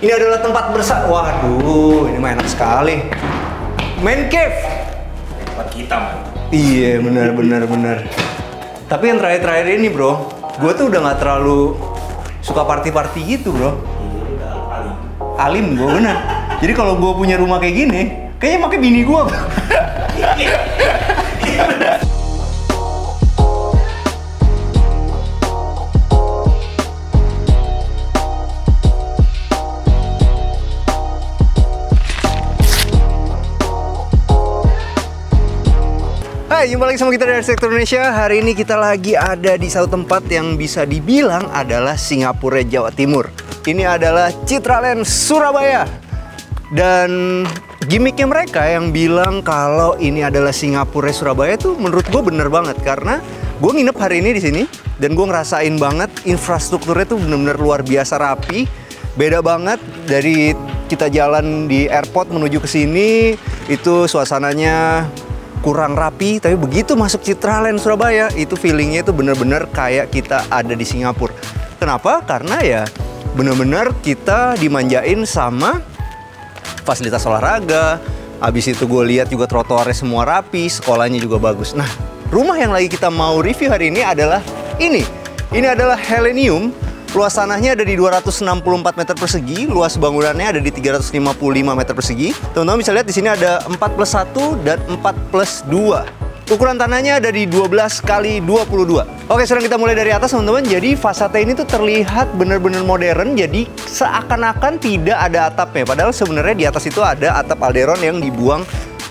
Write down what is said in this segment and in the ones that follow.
Ini adalah tempat waduh, ini mah enak sekali. Man cave. Tempat kita, man. Iya, benar. Tapi yang terakhir-terakhir ini, bro, gue tuh udah nggak terlalu suka party-party gitu, bro. Iya, udah alim. Alim gue bener. Jadi kalau gue punya rumah kayak gini, kayaknya pakai bini gue. Hai, jumpa lagi sama kita dari Arsitektur Indonesia. Hari ini kita lagi ada di satu tempat yang bisa dibilang adalah Singapura Jawa Timur. Ini adalah Citraland Surabaya. Dan gimmicknya mereka yang bilang kalau ini adalah Singapura Surabaya tuh menurut gue bener banget. Karena gue nginep hari ini di sini dan gue ngerasain banget infrastrukturnya tuh bener-bener luar biasa rapi. Beda banget dari kita jalan di airport menuju ke sini, itu suasananya kurang rapi, tapi begitu masuk Citraland Surabaya, itu feelingnya itu bener-bener kayak kita ada di Singapura. Kenapa? Karena ya bener-bener kita dimanjain sama fasilitas olahraga. Habis itu gue lihat juga trotoarnya semua rapi, sekolahnya juga bagus. Nah, rumah yang lagi kita mau review hari ini adalah ini. Ini adalah Helenium. Luas tanahnya ada di 264 meter persegi, luas bangunannya ada di 355 meter persegi. Teman-teman bisa lihat di sini ada 4+1 dan 4+2. Ukuran tanahnya ada di 12 kali 22. Oke, sekarang kita mulai dari atas, teman-teman. Jadi fasade ini tuh terlihat benar-benar modern, jadi seakan-akan tidak ada atapnya. Padahal sebenarnya di atas itu ada atap alderon yang dibuang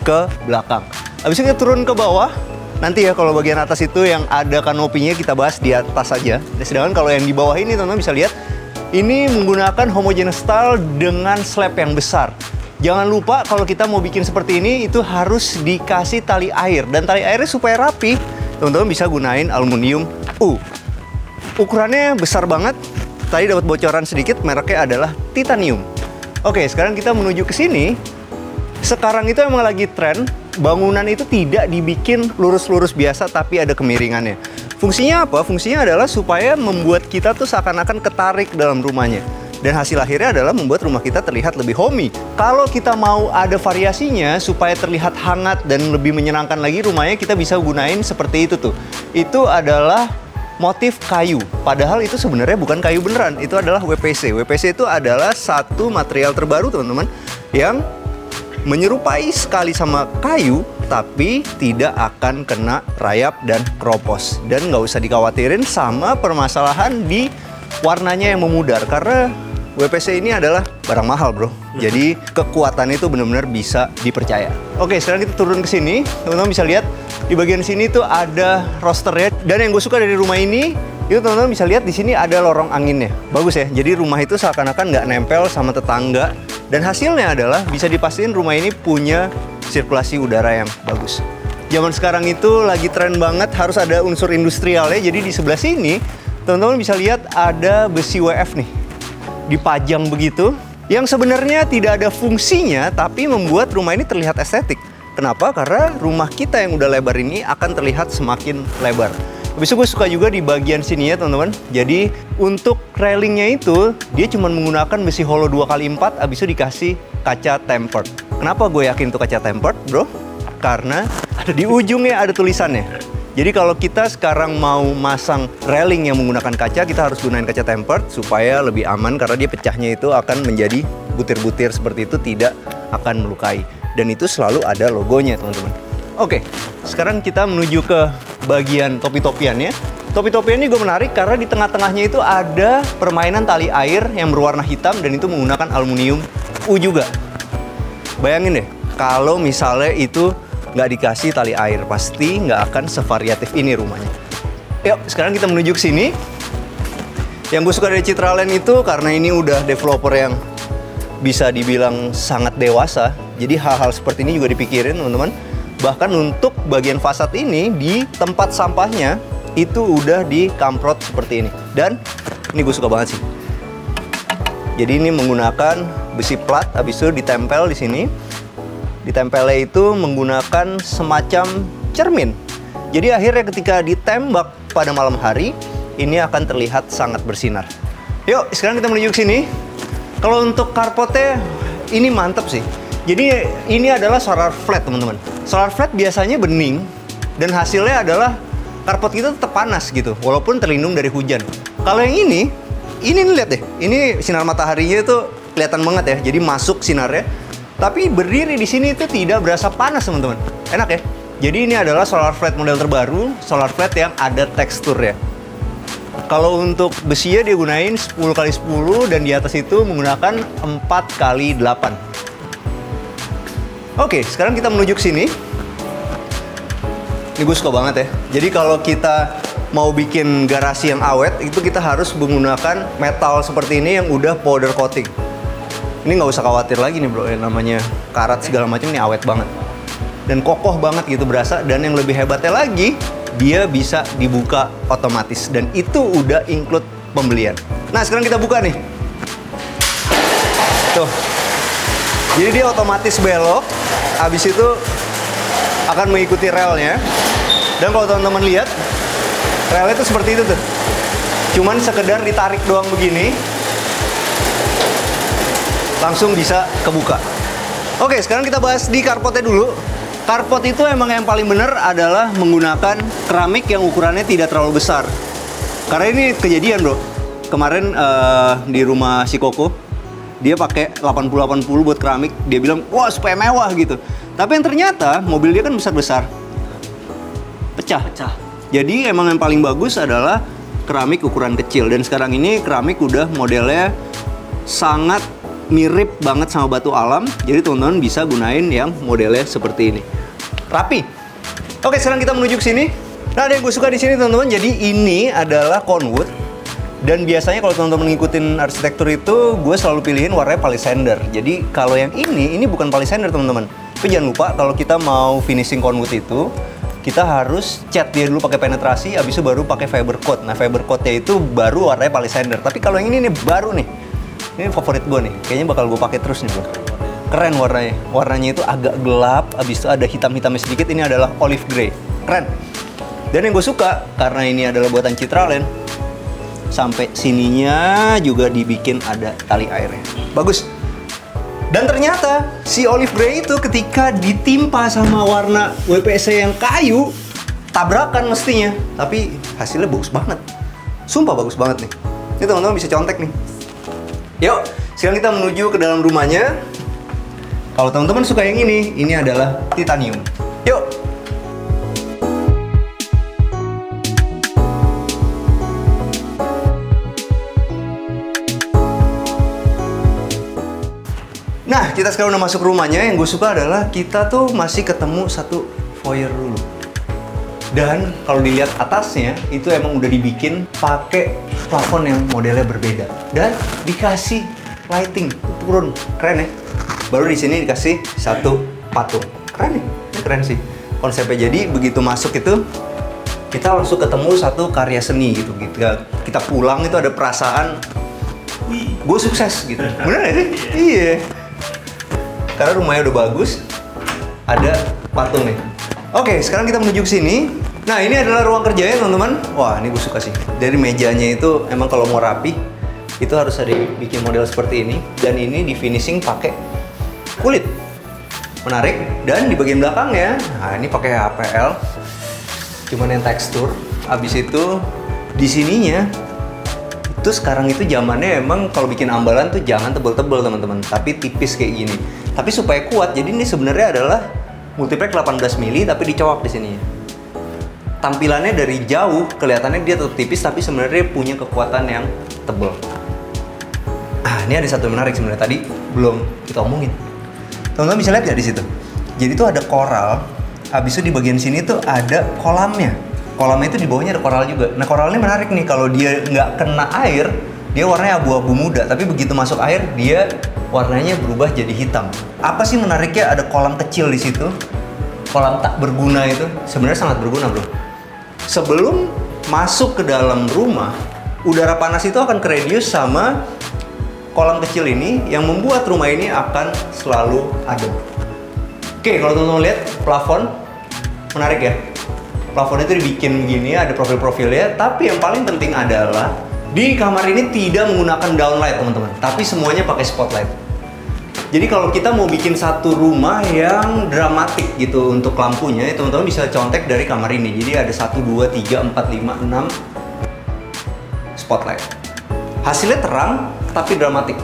ke belakang. Habis itu kita turun ke bawah. Nanti ya kalau bagian atas itu yang ada kanopinya kita bahas di atas saja. Sedangkan kalau yang di bawah ini teman-teman bisa lihat, ini menggunakan homogeneous style dengan slab yang besar. Jangan lupa kalau kita mau bikin seperti ini itu harus dikasih tali air. Dan tali airnya supaya rapi, teman-teman bisa gunain aluminium U. Ukurannya besar banget. Tadi dapat bocoran sedikit, mereknya adalah titanium. Oke, sekarang kita menuju ke sini. Sekarang itu emang lagi tren, bangunan itu tidak dibikin lurus-lurus biasa tapi ada kemiringannya. Fungsinya apa? Fungsinya adalah supaya membuat kita tuh seakan-akan ketarik dalam rumahnya. Dan hasil akhirnya adalah membuat rumah kita terlihat lebih homey. Kalau kita mau ada variasinya supaya terlihat hangat dan lebih menyenangkan lagi rumahnya, kita bisa gunain seperti itu tuh. Itu adalah motif kayu. Padahal itu sebenarnya bukan kayu beneran, itu adalah WPC. WPC itu adalah satu material terbaru teman-teman yang menyerupai sekali sama kayu, tapi tidak akan kena rayap dan kropos. Dan nggak usah dikhawatirin sama permasalahan di warnanya yang memudar, karena WPC ini adalah barang mahal, bro. Jadi kekuatan itu benar-benar bisa dipercaya. Oke, sekarang kita turun ke sini. Teman-teman bisa lihat di bagian sini tuh ada rosternya. Dan yang gue suka dari rumah ini, itu teman-teman bisa lihat di sini ada lorong anginnya. Bagus ya. Jadi rumah itu seakan-akan nggak nempel sama tetangga. Dan hasilnya adalah bisa dipastikan rumah ini punya sirkulasi udara yang bagus. Zaman sekarang itu lagi tren banget harus ada unsur industrialnya. Jadi di sebelah sini teman-teman bisa lihat ada besi WF nih, dipajang begitu. Yang sebenarnya tidak ada fungsinya tapi membuat rumah ini terlihat estetik. Kenapa? Karena rumah kita yang udah lebar ini akan terlihat semakin lebar. Habis itu gue suka juga di bagian sini ya teman-teman. Jadi untuk railingnya itu dia cuma menggunakan besi hollow 2x4, habis itu dikasih kaca tempered. Kenapa gue yakin itu kaca tempered, bro? Karena di ujungnya ada tulisannya. Jadi kalau kita sekarang mau masang railing yang menggunakan kaca, kita harus gunain kaca tempered supaya lebih aman, karena dia pecahnya itu akan menjadi butir-butir seperti itu, tidak akan melukai. Dan itu selalu ada logonya teman-teman. Oke, sekarang kita menuju ke bagian topi-topiannya. Topi-topian ini gue menarik karena di tengah-tengahnya itu ada permainan tali air yang berwarna hitam dan itu menggunakan aluminium U juga. Bayangin deh, kalau misalnya itu nggak dikasih tali air, pasti nggak akan sevariatif ini rumahnya. Yuk, sekarang kita menuju ke sini. Yang gue suka dari Citraland itu karena ini udah developer yang bisa dibilang sangat dewasa. Jadi hal-hal seperti ini juga dipikirin, teman-teman. Bahkan untuk bagian fasad ini, di tempat sampahnya itu udah dikamprot seperti ini. Dan ini gue suka banget sih. Jadi ini menggunakan besi plat, habis itu ditempel di sini. Ditempelnya itu menggunakan semacam cermin. Jadi akhirnya ketika ditembak pada malam hari, ini akan terlihat sangat bersinar. Yuk, sekarang kita menuju ke sini. Kalau untuk carportnya ini mantep sih. Jadi ini adalah solar flat teman-teman. Solar flat biasanya bening dan hasilnya adalah carport kita tetap panas gitu, walaupun terlindung dari hujan. Kalau yang ini lihat deh, ini sinar mataharinya itu kelihatan banget ya. Jadi masuk sinarnya, tapi berdiri di sini itu tidak berasa panas teman-teman. Enak ya. Jadi ini adalah solar flat model terbaru, solar flat yang ada teksturnya. Kalau untuk besinya dia gunain 10x10 dan di atas itu menggunakan 4x8. Oke, sekarang kita menuju ke sini. Ini gue suka banget ya. Jadi kalau kita mau bikin garasi yang awet, itu kita harus menggunakan metal seperti ini yang udah powder coating. Ini nggak usah khawatir lagi nih bro, yang namanya karat segala macam ini awet banget. Dan kokoh banget gitu berasa, dan yang lebih hebatnya lagi, dia bisa dibuka otomatis dan itu udah include pembelian. Nah, sekarang kita buka nih. Tuh. Jadi dia otomatis belok, habis itu akan mengikuti relnya. Dan kalau teman-teman lihat, relnya itu seperti itu tuh. Cuman sekedar ditarik doang begini, langsung bisa kebuka. Oke, sekarang kita bahas di carportnya dulu. Carport itu emang yang paling benar adalah menggunakan keramik yang ukurannya tidak terlalu besar. Karena ini kejadian bro. Kemarin di rumah si Koko, dia pakai 80-80 buat keramik. Dia bilang, wah supaya mewah gitu. Tapi yang ternyata mobil dia kan besar-besar. Pecah. Jadi emang yang paling bagus adalah keramik ukuran kecil. Dan sekarang ini keramik udah modelnya sangat mirip banget sama batu alam. Jadi teman-teman bisa gunain yang modelnya seperti ini. Rapi. Oke, sekarang kita menuju ke sini. Nah, ada yang gue suka di sini teman-teman. Jadi ini adalah Conwood. Dan biasanya kalau teman-teman ngikutin arsitektur itu, gue selalu pilihin warnanya palisandre. Jadi kalau yang ini bukan palisandre teman-teman. Tapi jangan lupa kalau kita mau finishing Conwood itu, kita harus cat dia dulu pakai penetrasi, habis itu baru pakai fiber coat. Nah, fiber coatnya itu baru warnanya palisandre. Tapi kalau yang ini nih baru nih. Ini favorit gue nih. Kayaknya bakal gue pakai terus nih bro. Keren warnanya. Warnanya itu agak gelap, habis itu ada hitam-hitamnya sedikit. Ini adalah olive grey. Keren. Dan yang gue suka, karena ini adalah buatan Citraland, sampai sininya juga dibikin ada tali airnya. Bagus. Dan ternyata si olive grey itu ketika ditimpa sama warna WPC yang kayu, tabrakan mestinya. Tapi hasilnya bagus banget. Sumpah bagus banget nih. Ini teman-teman bisa contek nih. Yuk, sekarang kita menuju ke dalam rumahnya. Kalau teman-teman suka yang ini adalah titanium. Yuk! Nah, kita sekarang udah masuk rumahnya. Yang gue suka adalah kita tuh masih ketemu satu foyer dulu. Dan kalau dilihat atasnya, itu emang udah dibikin pakai plafon yang modelnya berbeda. Dan dikasih lighting, turun. Keren ya? Baru di sini dikasih satu patung. Keren nih, ini keren sih konsepnya. Jadi begitu masuk itu, kita langsung ketemu satu karya seni gitu. Kita pulang itu ada perasaan, gue sukses gitu. Bener gak sih? Iya. Karena rumahnya udah bagus, ada patung nih. Oke, sekarang kita menuju ke sini. Nah, ini adalah ruang kerjanya teman-teman. Wah, ini gue suka sih. Dari mejanya itu emang kalau mau rapi, itu harus ada bikin model seperti ini. Dan ini di finishing pakai kulit. Menarik. Dan di bagian belakangnya, nah ini pakai HPL. Cuman yang tekstur. Habis itu di sininya, itu sekarang itu zamannya emang kalau bikin ambalan tuh jangan tebel-tebel teman-teman, tapi tipis kayak gini. Tapi supaya kuat, jadi ini sebenarnya adalah multiplek 18 mili tapi dicowok di sini. Tampilannya dari jauh kelihatannya dia tetap tipis tapi sebenarnya punya kekuatan yang tebel. Ah, ini ada satu menarik sebenarnya tadi belum kita omongin. Teman-teman bisa lihat nggak di situ? Jadi itu ada koral. Habis itu di bagian sini tuh ada kolamnya. Kolamnya itu di bawahnya ada koral juga. Nah, koralnya menarik nih, kalau dia nggak kena air, dia warnanya abu-abu muda. Tapi begitu masuk air, dia warnanya berubah jadi hitam. Apa sih menariknya? Ada kolam kecil di situ. Kolam tak berguna itu sebenarnya sangat berguna, bro. Sebelum masuk ke dalam rumah, udara panas itu akan keredius sama kolam kecil ini yang membuat rumah ini akan selalu adem. Oke, kalau teman-teman lihat plafon, menarik ya. Plafon itu dibikin begini, ada profil-profilnya. Tapi yang paling penting adalah Di kamar ini tidak menggunakan downlight teman-teman, tapi semuanya pakai spotlight. Jadi kalau kita mau bikin satu rumah yang dramatik gitu untuk lampunya, teman-teman bisa contek dari kamar ini. Jadi ada 1, 2, 3, 4, 5, 6 spotlight. Hasilnya terang tapi dramatik.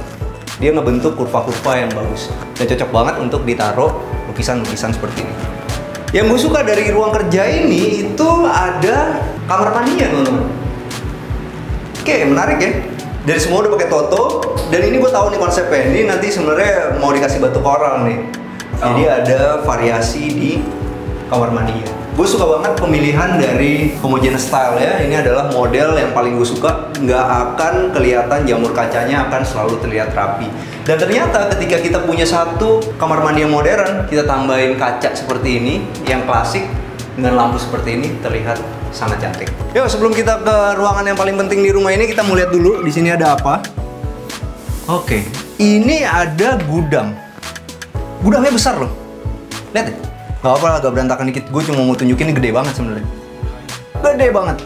Dia ngebentuk kurva-kurva yang bagus dan cocok banget untuk ditaruh lukisan-lukisan seperti ini. Yang gue suka dari ruang kerja ini itu ada kamar mandinya teman-teman. Oke, menarik ya. Dari semua udah pakai Toto, dan ini gue tahu nih konsepnya. Ini nanti sebenarnya mau dikasih batu koral nih. Jadi ada variasi di kamar mandinya. Gue suka banget pemilihan dari homogeneous style ya. Ini adalah model yang paling gue suka. Nggak akan kelihatan jamur kacanya, akan selalu terlihat rapi. Dan ternyata ketika kita punya satu kamar mandi yang modern, kita tambahin kaca seperti ini, yang klasik, dengan lampu seperti ini, terlihat sangat cantik. Yuk, sebelum kita ke ruangan yang paling penting di rumah ini, kita mau lihat dulu di sini ada apa. Oke, ini ada gudang. Gudangnya besar loh. Lihat deh. Gak apa-apa, agak berantakan dikit. Gue cuma mau tunjukin ini gede banget sebenarnya. Gede banget.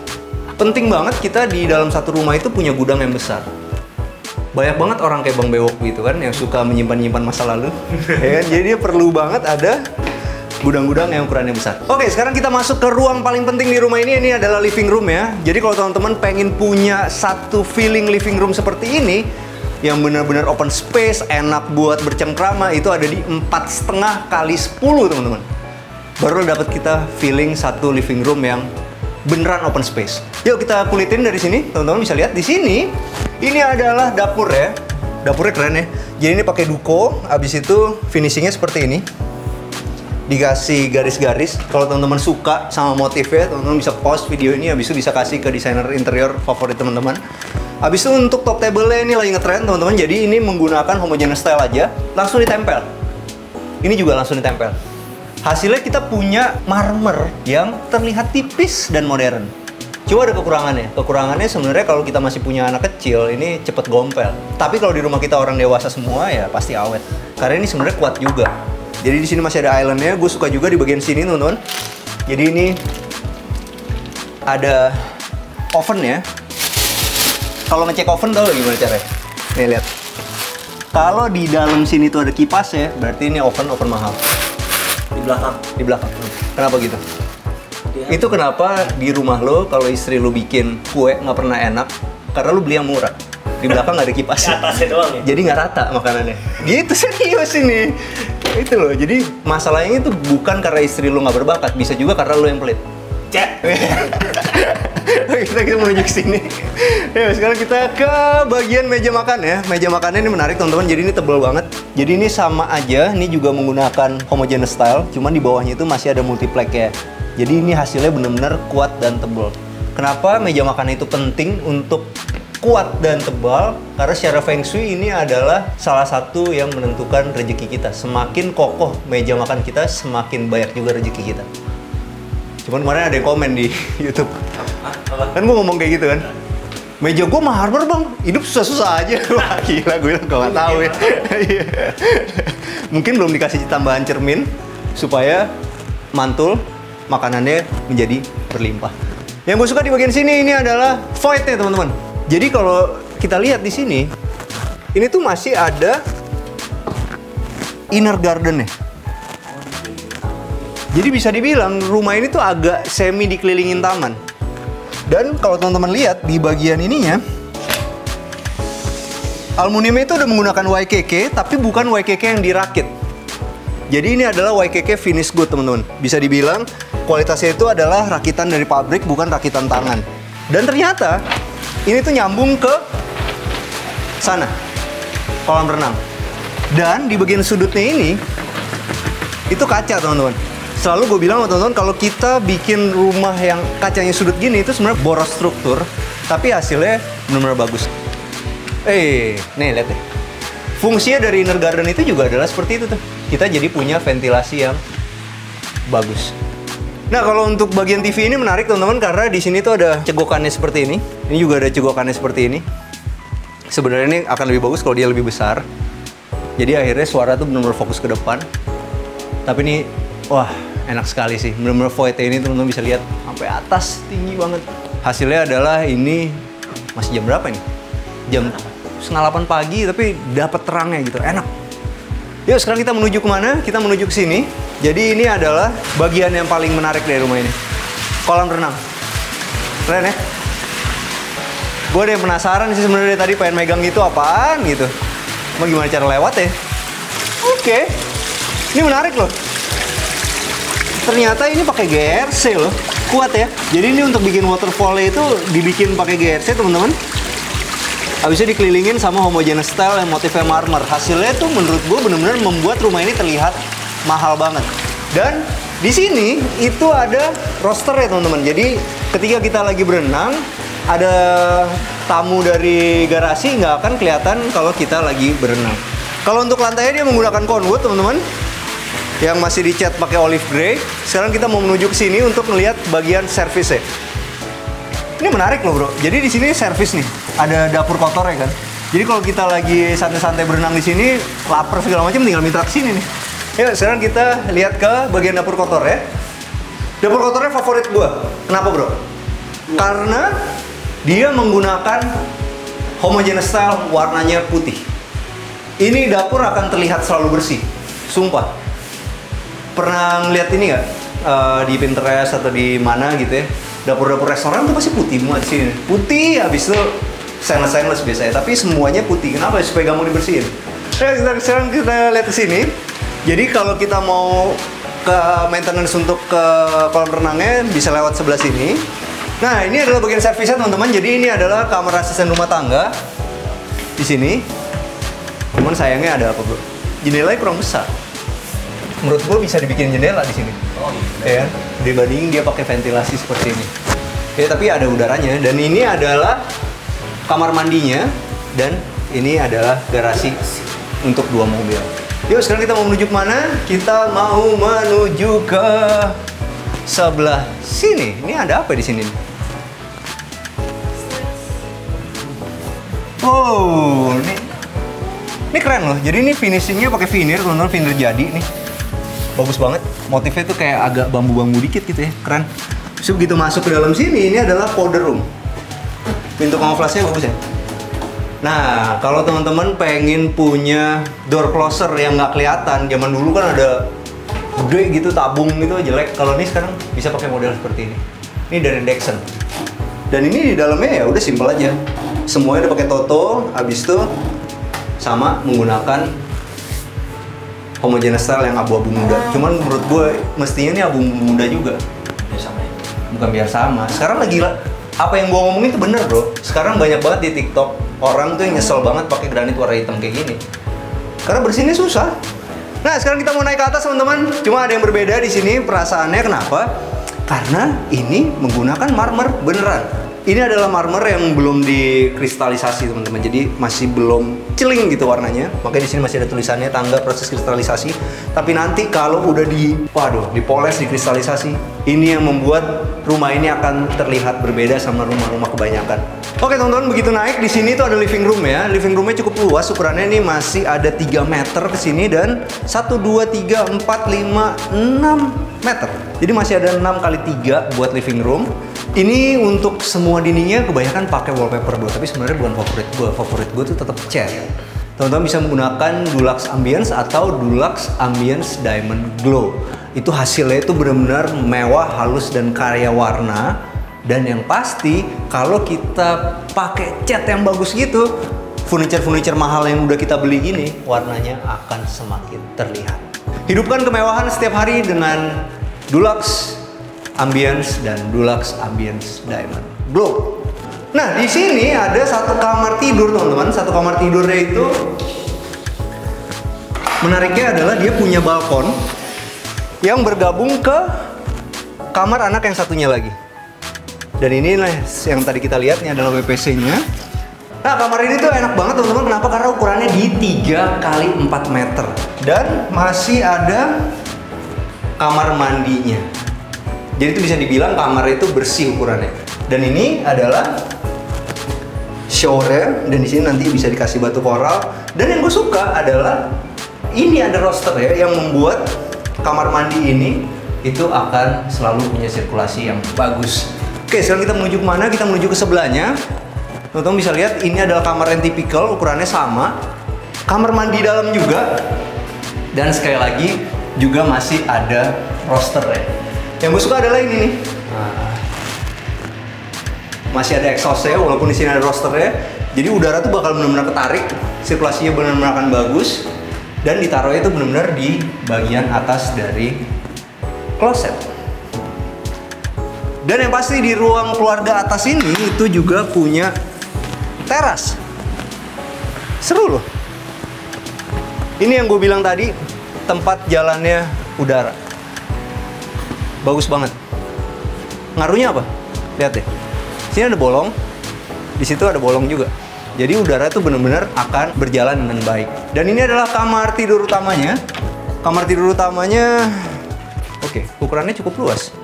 Penting banget kita di dalam satu rumah itu punya gudang yang besar. Banyak banget orang kayak Bang Bewok gitu kan, yang suka menyimpan-nyimpan masa lalu. Ya kan? Jadi dia perlu banget ada gudang-gudang yang ukurannya besar. Oke, sekarang kita masuk ke ruang paling penting di rumah ini. Ini adalah living room ya. Jadi kalau teman-teman pengen punya satu feeling living room seperti ini, yang benar-benar open space, enak buat bercengkrama, itu ada di 4,5 kali 10 teman-teman. Baru dapat kita feeling satu living room yang beneran open space. Yuk kita kulitin dari sini. Teman-teman bisa lihat di sini. Ini adalah dapur ya. Dapurnya keren ya. Jadi ini pakai duko. Abis itu finishingnya seperti ini. Dikasih garis-garis. Kalau teman-teman suka sama motifnya, teman-teman bisa pause video ini, habis itu bisa kasih ke desainer interior favorit teman-teman. Habis itu untuk top table-nya ini lagi ngetrend teman-teman. Jadi ini menggunakan homogeneous style aja, langsung ditempel. Ini juga langsung ditempel. Hasilnya kita punya marmer yang terlihat tipis dan modern. Cuma ada kekurangannya. Kekurangannya sebenarnya kalau kita masih punya anak kecil, ini cepet gompel. Tapi kalau di rumah kita orang dewasa semua, ya pasti awet. Karena ini sebenarnya kuat juga. Jadi di sini masih ada islandnya. Gue suka juga di bagian sini, teman-teman. Jadi ini ada oven ya. Kalau ngecek oven tau gimana caranya? Nih lihat. Kalau di dalam sini tuh ada kipas ya, berarti ini oven mahal. Di belakang. Di belakang. Kenapa gitu? Itu kenapa di rumah lo kalau istri lo bikin kue nggak pernah enak karena lo beli yang murah. Di belakang nggak ada kipasnya. Di atasnya doang ya? Jadi nggak rata makanannya. Gitu serius ini. Itu loh. Jadi masalahnya itu bukan karena istri lo nggak berbakat, bisa juga karena lo yang pelit. Cek. kita menuju ke sini. Ya, sekarang kita ke bagian meja makan ya. Meja makannya ini menarik teman-teman. Jadi ini tebal banget. Jadi ini sama aja. Ini juga menggunakan homogeneous style. Cuman di bawahnya itu masih ada multiplex ya. Jadi ini hasilnya benar-benar kuat dan tebal. Kenapa meja makan itu penting untuk kuat dan tebal? Karena secara Feng Shui ini adalah salah satu yang menentukan rezeki kita. Semakin kokoh meja makan kita, semakin banyak juga rezeki kita. Cuman kemarin ada yang komen di YouTube. Kan gue ngomong kayak gitu kan. Meja gue marmer bang, hidup susah-susah aja. Wah gila, gue bilang gak tahu ya. Mungkin belum dikasih tambahan cermin supaya mantul makanannya menjadi berlimpah. Yang gue suka di bagian sini ini adalah void-nya teman-teman. Jadi kalau kita lihat di sini, ini tuh masih ada inner garden-nya. Jadi bisa dibilang rumah ini tuh agak semi dikelilingin taman. Dan kalau teman-teman lihat di bagian ininya, aluminiumnya itu udah menggunakan YKK, tapi bukan YKK yang dirakit. Jadi ini adalah YKK finish good teman-teman. Bisa dibilang kualitasnya itu adalah rakitan dari pabrik, bukan rakitan tangan. Dan ternyata ini tuh nyambung ke sana, kolam renang. Dan di bagian sudutnya ini, itu kaca teman-teman. Selalu gue bilang sama teman-teman, kalau kita bikin rumah yang kacanya sudut gini, itu sebenarnya boros struktur, tapi hasilnya benar-benar bagus. Nih lihat deh. Fungsinya dari inner garden itu juga adalah seperti itu tuh. Kita jadi punya ventilasi yang bagus. Nah, kalau untuk bagian TV ini menarik teman-teman, karena di sini tuh ada cegokannya seperti ini. Ini juga ada cegokannya seperti ini. Sebenarnya ini akan lebih bagus kalau dia lebih besar. Jadi akhirnya suara tuh benar-benar fokus ke depan. Tapi ini, wah, enak sekali sih. Benar-benar void ini teman-teman bisa lihat sampai atas, tinggi banget. Hasilnya adalah ini Masih jam berapa nih? Jam setengah 8 pagi, tapi dapat terangnya gitu, enak. Yuk sekarang kita menuju kemana? Kita menuju ke sini. Jadi ini adalah bagian yang paling menarik dari rumah ini. Kolam renang. Keren ya? Gue ada yang penasaran sih sebenarnya tadi pengen megang itu apaan gitu. Mau gimana cara lewat ya? Oke. Ini menarik loh. Ternyata ini pakai GRC loh. Kuat ya. Jadi ini untuk bikin waterfall itu dibikin pakai GRC teman-teman. Habisnya dikelilingin sama homogeneous style yang motifnya marmer. Hasilnya tuh menurut gue bener-bener membuat rumah ini terlihat mahal banget. Dan di sini itu ada roster ya teman-teman. Jadi ketika kita lagi berenang, ada tamu dari garasi nggak akan kelihatan kalau kita lagi berenang. Kalau untuk lantainya dia menggunakan conwood teman-teman, yang masih dicat pakai olive grey. Sekarang kita mau menuju ke sini untuk melihat bagian servisnya. Ini menarik loh bro. Jadi di sini servis nih, ada dapur kotor ya kan. Jadi kalau kita lagi santai-santai berenang di sini, lapar segala macam, tinggal minta ke sini nih. Yuk sekarang kita lihat ke bagian dapur kotor ya. Dapur kotornya favorit gua. Kenapa bro? Karena dia menggunakan homogeneous style, warnanya putih. Ini dapur akan terlihat selalu bersih, sumpah. Pernah ngeliat ini nggak di Pinterest atau di mana gitu ya? Dapur-dapur restoran tuh pasti putih semua di sini. Putih, habis itu stainless biasanya. Tapi semuanya putih. Kenapa? Supaya gampang dibersihin. Sekarang kita lihat ke sini. Jadi kalau kita mau ke maintenance untuk ke kolam renangnya bisa lewat sebelah sini. Nah, ini adalah bagian servisnya teman-teman. Jadi ini adalah kamar asisten rumah tangga di sini. Cuman sayangnya ada apa bro? Jendelanya kurang besar. Menurut gue bisa dibikin jendela di sini. Oh, ya, dibanding dia pakai ventilasi seperti ini. Ya, tapi ada udaranya. Dan ini adalah kamar mandinya dan ini adalah garasi untuk 2 mobil. Yuk, sekarang kita mau menuju ke mana? Kita mau menuju ke sebelah sini. Ini ada apa di sini? Oh, ini keren loh. Jadi ini finishingnya pakai veneer, teman-teman, veneer jadi nih. Bagus banget. Motifnya tuh kayak agak bambu-bambu dikit gitu ya. Keren. Terus begitu masuk ke dalam sini, ini adalah powder room. Pintu kamuflasenya bagus ya. Nah, kalau teman-teman pengen punya door closer yang nggak kelihatan, zaman dulu kan ada gede gitu, tabung gitu, jelek. Kalau ini sekarang bisa pakai model seperti ini. Ini dari Dexon. Dan ini di dalamnya ya udah simpel aja. Semuanya udah pakai toto, habis itu sama menggunakan homogeneous style yang abu-abu muda. Cuman menurut gue mestinya ini abu muda juga. biar sama ya. Bukan biar sama. Sekarang lagi apa yang gue ngomongin itu bener bro. Sekarang banyak banget di TikTok orang tuh yang nyesel banget pakai granit warna hitam kayak gini. Karena bersihnya susah. Nah sekarang kita mau naik ke atas teman-teman. Cuma ada yang berbeda di sini perasaannya. Kenapa? Karena ini menggunakan marmer beneran. Ini adalah marmer yang belum dikristalisasi teman-teman. Jadi masih belum celing gitu warnanya. Makanya di sini masih ada tulisannya tangga proses kristalisasi. Tapi nanti kalau udah dipoles, dikristalisasi, ini yang membuat rumah ini akan terlihat berbeda sama rumah-rumah kebanyakan. Oke teman-teman, begitu naik di sini tuh ada living room ya. Living roomnya cukup luas. Ukurannya ini masih ada 3 meter ke sini dan 1, 2, 3, 4, 5, 6 meter. Jadi masih ada 6 kali 3 buat living room. Ini untuk semua dindingnya kebanyakan pakai wallpaper bro, tapi sebenarnya bukan favorit gue. Favorit gue tuh tetap cat. Teman-teman bisa menggunakan Dulux Ambience atau Dulux Ambience Diamond Glow. Itu hasilnya itu benar-benar mewah, halus dan karya warna. Dan yang pasti kalau kita pakai cat yang bagus gitu, furniture mahal yang udah kita beli ini, warnanya akan semakin terlihat. Hidupkan kemewahan setiap hari dengan Dulux Ambience dan Dulux Ambience Diamond Glow. Nah, di sini ada satu kamar tidur, teman-teman. Satu kamar tidurnya itu menariknya adalah dia punya balkon yang bergabung ke kamar anak yang satunya lagi. Dan ini yang tadi kita lihat, ini adalah WPC-nya. Nah, kamar ini tuh enak banget, teman-teman. Kenapa? Karena ukurannya di 3 kali 4 meter. Dan masih ada kamar mandinya. Jadi itu bisa dibilang kamar itu bersih ukurannya. Dan ini adalah showernya, dan di sini nanti bisa dikasih batu koral. Dan yang gue suka adalah ini ada roster ya yang membuat kamar mandi ini itu akan selalu punya sirkulasi yang bagus. Oke, sekarang kita menuju ke mana? Kita menuju ke sebelahnya. Teman-teman bisa lihat ini adalah kamar yang tipikal, ukurannya sama. Kamar mandi dalam juga. Dan sekali lagi juga masih ada roster ya. Yang gue suka adalah ini nih. Nah, masih ada exhaustnya walaupun di sini ada rosternya. Jadi udara tuh bakal benar-benar ketarik, sirkulasinya benar-benar akan bagus. Dan ditaruhnya itu benar-benar di bagian atas dari kloset. Dan yang pasti di ruang keluarga atas ini itu juga punya teras. Seru loh. Ini yang gue bilang tadi, tempat jalannya udara. Bagus banget. Ngaruhnya apa? Lihat deh. Sini ada bolong, di situ ada bolong juga. Jadi udara itu benar-benar akan berjalan dengan baik. Dan ini adalah kamar tidur utamanya. Kamar tidur utamanya, oke, ukurannya cukup luas.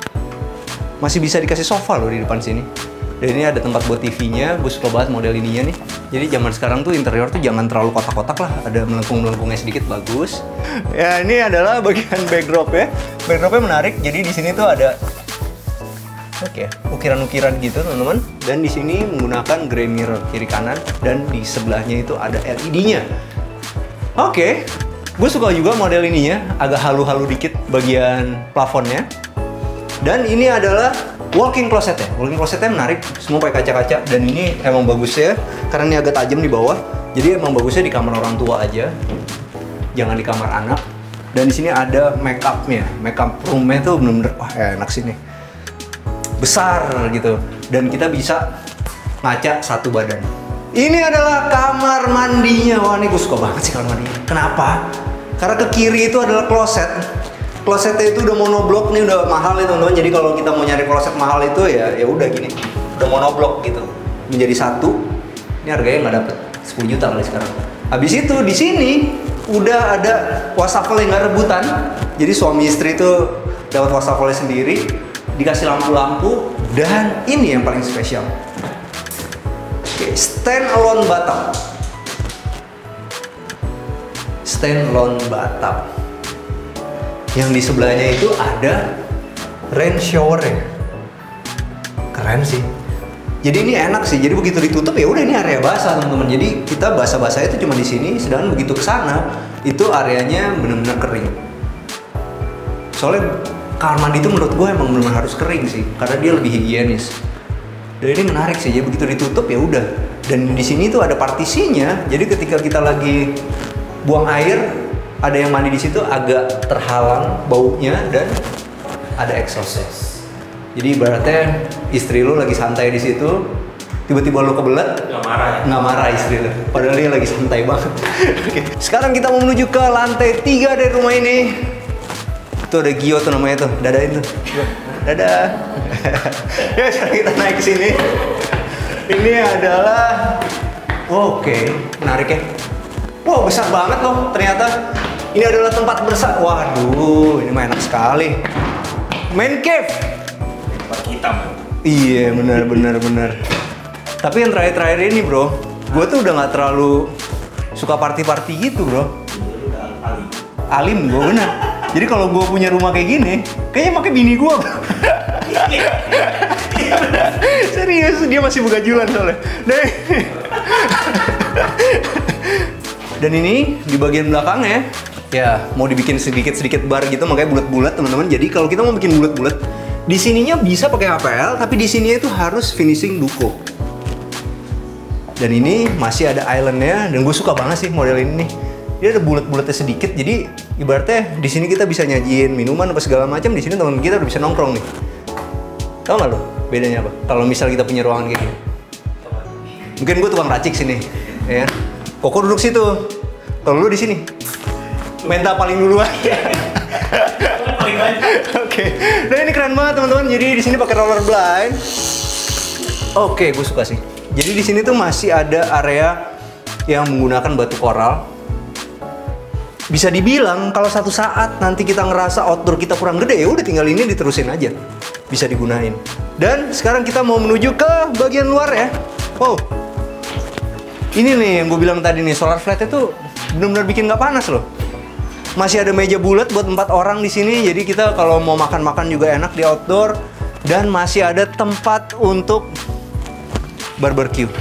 Masih bisa dikasih sofa loh di depan sini. Dan ini ada tempat buat TV-nya. Gue suka banget model ininya nih. Jadi zaman sekarang tuh interior tuh jangan terlalu kotak-kotak lah. Ada melengkung-melengkungnya sedikit, bagus. Ya ini adalah bagian backdrop ya. Backdropnya menarik. Jadi di sini tuh ada ukiran-ukiran gitu teman-teman. Dan di sini menggunakan grey mirror kiri kanan. Dan di sebelahnya itu ada LED-nya. Oke. Gue suka juga model ininya. Agak halu-halu dikit bagian plafonnya. Dan ini adalah walk-in closet ya. Walk-in closetnya menarik, semua pakai kaca-kaca. Dan ini emang bagusnya karena ini agak tajam di bawah. Jadi emang bagusnya di kamar orang tua aja, jangan di kamar anak. Dan di sini ada make-up-nya. Make-up room-nya tuh bener-bener wah enak sini. Besar gitu. Dan kita bisa ngaca satu badan. Ini adalah kamar mandinya. Wah ini gue suka banget sih kamar mandinya. Kenapa? Karena ke kiri itu adalah kloset. Klosetnya itu udah monoblok nih, udah mahal nih teman-teman. Jadi kalau kita mau nyari kloset mahal itu ya udah gini, udah monoblok gitu, menjadi satu. Ini harganya nggak dapet 10 juta kali sekarang. Habis itu di sini udah ada wastafel yang nggak rebutan. Jadi suami istri itu dapat wastafelnya sendiri, dikasih lampu-lampu, dan ini yang paling spesial. Oke, stand alone bathtub. Stand alone bathtub. Yang di sebelahnya itu ada rain shower-nya. Keren sih. Jadi ini enak sih. Jadi begitu ditutup ya udah ini area basah teman-teman. Jadi kita basah-basah itu cuma di sini, sedangkan begitu ke sana itu areanya benar-benar kering. Soalnya kamar mandi itu menurut gue emang benar-benar harus kering sih, karena dia lebih higienis. Dan ini menarik sih. Jadi begitu ditutup ya udah. Dan di sini tuh ada partisinya. Jadi ketika kita lagi buang air, ada yang mandi di situ agak terhalang baunya dan ada exhaustnya. Jadi ibaratnya istri lu lagi santai di situ, tiba-tiba lu kebelet, nggak marah ya? Nggak marah istri lu. Padahal dia lagi santai banget. Oke. Sekarang kita mau menuju ke lantai 3 dari rumah ini. Itu ada Gio tuh namanya tuh, dadain tuh. Dadah. Ya sekarang kita naik ke sini. Ini adalah, menarik ya. Wow, besar banget loh ternyata. Ini adalah tempat bersama. Waduh, ini mah enak sekali. Man cave. Tempat kita man. Iya, benar. Tapi yang terakhir ini bro, gue tuh udah nggak terlalu suka party gitu bro. Alim gue bener. Jadi kalau gue punya rumah kayak gini, kayaknya pakai bini gue. Serius, dia masih buka jualan soalnya. Dan ini di bagian belakangnya, ya mau dibikin sedikit bar gitu, makanya bulat-bulat teman-teman. Jadi kalau kita mau bikin bulat-bulat, di sininya bisa pakai HPL, tapi di sininya itu harus finishing duko. Dan ini masih ada islandnya, dan gue suka banget sih model ini nih. Dia ada bulat-bulatnya sedikit, jadi ibaratnya di sini kita bisa nyajiin minuman apa segala macam. Di sini teman kita udah bisa nongkrong nih. Tahu nggak lo bedanya apa? Kalau misal kita punya ruangan kayak gini, mungkin gue tukang racik sini, ya. Koko duduk situ, kalau lu di sini, Menta paling duluan. Oke, dan ini keren banget teman-teman. Jadi di sini pakai roller blind. Oke, gue suka sih. Jadi di sini tuh masih ada area yang menggunakan batu koral. Bisa dibilang kalau satu saat nanti kita ngerasa outdoor kita kurang gede, ya udah tinggal ini diterusin aja, bisa digunain. Dan sekarang kita mau menuju ke bagian luar ya. Wow. Ini nih yang gue bilang tadi nih, solar flat itu benar-benar bikin nggak panas loh. Masih ada meja bulat buat 4 orang di sini, jadi kita kalau mau makan-makan juga enak di outdoor. Dan masih ada tempat untuk barbecue.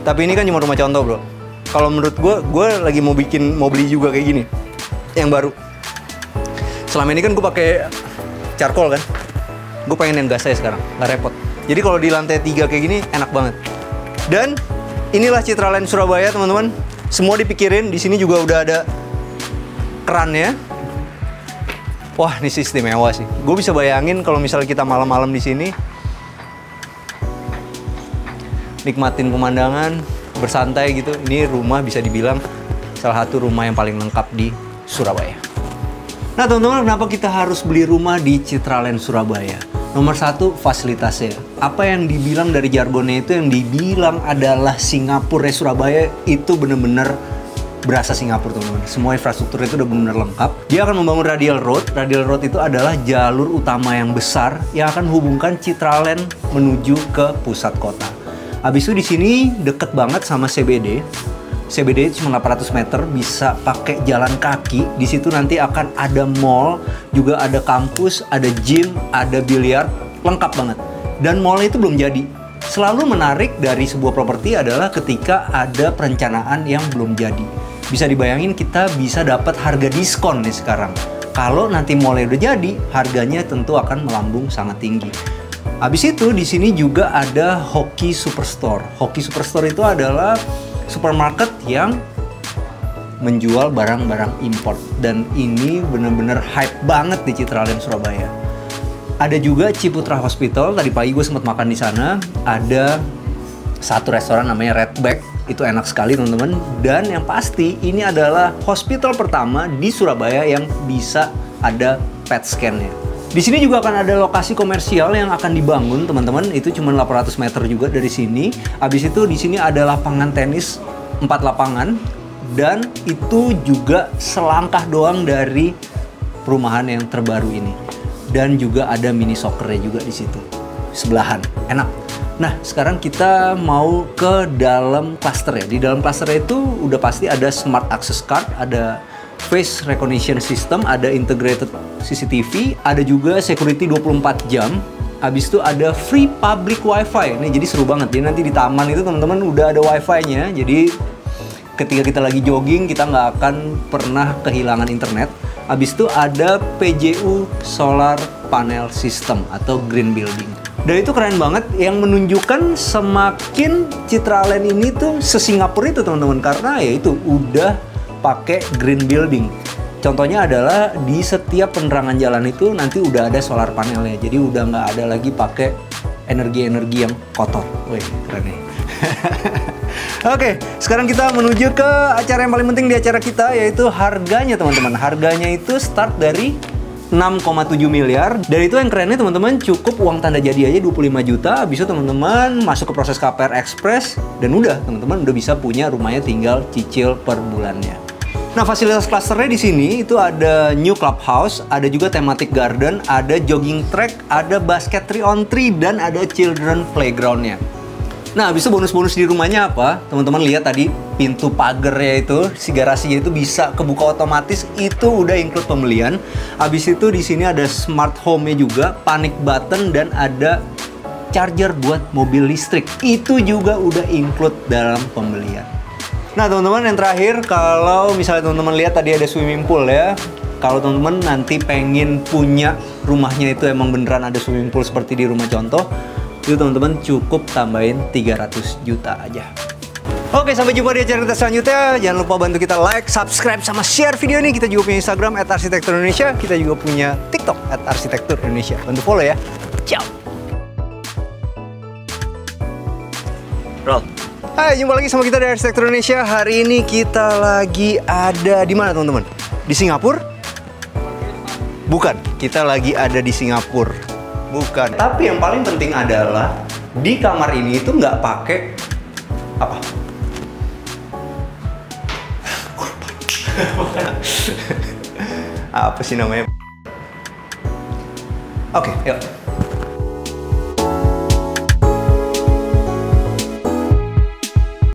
Tapi ini kan cuma rumah contoh, bro. Kalau menurut gue lagi mau beli juga kayak gini, yang baru. Selama ini kan gue pakai charcoal kan. Gue pengen yang gas aja sekarang, nggak repot. Jadi kalau di lantai 3 kayak gini enak banget. Dan inilah Citraland Surabaya, teman-teman. Semua dipikirin. Di sini juga udah ada kerannya. Wah, ini istimewa sih. Gue bisa bayangin kalau misalnya kita malam-malam di sini, nikmatin pemandangan, bersantai gitu. Ini rumah bisa dibilang salah satu rumah yang paling lengkap di Surabaya. Nah, teman-teman, kenapa kita harus beli rumah di Citraland Surabaya? Nomor satu, fasilitasnya. Apa yang dibilang dari jargonnya itu, yang dibilang adalah Singapura Surabaya, itu bener-bener berasa Singapura, teman-teman. Semua infrastruktur itu udah benar-benar lengkap. Dia akan membangun radial road. Radial road itu adalah jalur utama yang besar yang akan hubungkan Citraland menuju ke pusat kota. Habis itu di sini deket banget sama CBD. CBD cuma 800 meter, bisa pakai jalan kaki. Di situ nanti akan ada mall, juga ada kampus, ada gym, ada biliar, lengkap banget. Dan mallnya itu belum jadi. Selalu menarik dari sebuah properti adalah ketika ada perencanaan yang belum jadi. Bisa dibayangin kita bisa dapat harga diskon nih sekarang. Kalau nanti mallnya udah jadi, harganya tentu akan melambung sangat tinggi. Habis itu di sini juga ada Hoki Superstore. Hoki Superstore itu adalah supermarket yang menjual barang-barang import, dan ini bener-bener hype banget di Citraland Surabaya. Ada juga Ciputra Hospital. Tadi pagi gue sempat makan di sana. Ada satu restoran namanya Redback. Itu enak sekali, teman-teman. Dan yang pasti ini adalah hospital pertama di Surabaya yang bisa ada PET scan-nya. Di sini juga akan ada lokasi komersial yang akan dibangun, teman-teman. Itu cuma 800 meter juga dari sini. Habis itu di sini ada lapangan tenis 4 lapangan, dan itu juga selangkah doang dari perumahan yang terbaru ini. Dan juga ada mini soccer-nya juga di situ. Sebelahan, enak. Nah, sekarang kita mau ke dalam cluster ya. Di dalam cluster itu udah pasti ada smart access card, ada face recognition system, ada integrated CCTV, ada juga security 24 jam. Habis itu ada free public wifi. Ini jadi seru banget. Jadi nanti di taman itu, teman-teman, udah ada wifi-nya. Jadi ketika kita lagi jogging, kita nggak akan pernah kehilangan internet. Habis itu ada PJU Solar Panel System atau Green Building. Dan itu keren banget, yang menunjukkan semakin Citraland ini tuh se-Singapura itu, teman-teman. Karena ya itu udah pakai green building. Contohnya adalah di setiap penerangan jalan itu nanti udah ada solar panelnya. Jadi udah nggak ada lagi pakai energi-energi yang kotor. Wih, keren nih. Oke, sekarang kita menuju ke acara yang paling penting di acara kita, yaitu harganya, teman-teman. Harganya itu start dari 6,7 miliar. Dan itu yang kerennya, teman-teman, cukup uang tanda jadi aja 25 juta. Habis itu teman-teman masuk ke proses KPR Express, dan udah, teman-teman udah bisa punya rumahnya, tinggal cicil per bulannya. Nah, fasilitas clusternya di sini itu ada new clubhouse, ada juga thematic garden, ada jogging track, ada basket 3-on-3, dan ada children playgroundnya. Nah, habis itu bonus-bonus di rumahnya apa? Teman-teman lihat tadi pintu pagarnya itu, si garasinya itu bisa kebuka otomatis, itu udah include pembelian. Habis itu di sini ada smart home-nya juga, panic button, dan ada charger buat mobil listrik. Itu juga udah include dalam pembelian. Nah, teman-teman, yang terakhir, kalau misalnya teman-teman lihat tadi ada swimming pool ya. Kalau teman-teman nanti pengen punya rumahnya itu emang beneran ada swimming pool seperti di rumah contoh, itu teman-teman cukup tambahin 300 juta aja. Oke, sampai jumpa di acara kita selanjutnya. Jangan lupa bantu kita like, subscribe, sama share video ini. Kita juga punya Instagram @arsitekturindonesia. Kita juga punya TikTok @arsitekturindonesia. Bantu follow ya. Ciao. Roll. Hai, jumpa lagi sama kita dari Arsitektur Indonesia. Hari ini kita lagi ada di mana, teman-teman? Di Singapura? Bukan, kita lagi ada di Singapura. Bukan. Tapi yang paling penting adalah di kamar ini itu nggak pakai apa? Apa sih namanya? Oke, yuk.